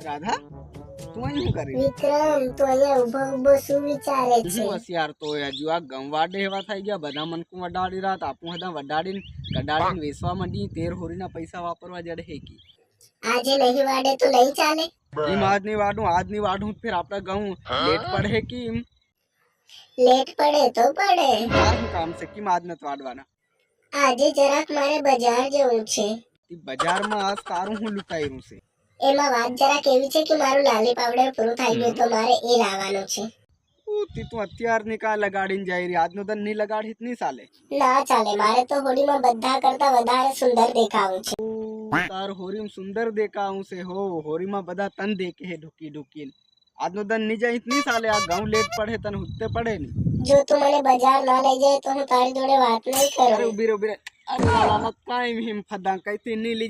રાધા તું અહીં શું કરી વિક્રમ તો અહીંયા ઉભો ઉભો શું વિચારે છે? હું હોશિયાર તો હજુ આ ગમવાડે એવા થઈ ગયા બધા મનકું વડાડી રાત આપું હતા વડાડીને કડાડીને વેચવા માંડી તેર હોરીના પૈસા વાપરવા જડે હેકી આજે નહીં વાડે તો નહીં ચાલે. એમ આજની વાડું ફિર આપણે ઘઉં લેટ પડે કે એમ લેટ પડે તો પડે. આ શું કામ છે કેમ આજ નથી વાડવાના આજે જરાક મારે બજાર જવું છે. ઈ બજારમાં આજ તારું હું લુકાયું છે એમાં વાત જરાક એવી છે કે મારું લાલી પાવડર પૂરું થઈ ગયું તો મારે એ લાવવાનું છે. તું અત્યારની કા લગાડીને જાય રહી આજનો તન નહીં લગાડી જ નહીં ચાલે ના ચાલે, મારે તો હોળીમાં બધા કરતા વધારે સુંદર દેખાવું છે. તાર હોરીમાં સુંદર દેખાવું છે હો હોરીમાં બધા તન દેખે હે ઢુકી ઢુકીને આજનો તન નહીં જાય નહીં ચાલે આ ઘઉં લેટ પડે તને હુત્તે પડે નહીં જો તું મને બજાર ના લઈ જાય તો હું તારી જોડે વાત નહીં અરે કરું. ઉભી રે અરે વાલા કાંઈ હિમ ફદા કઈથી નહીં લઈ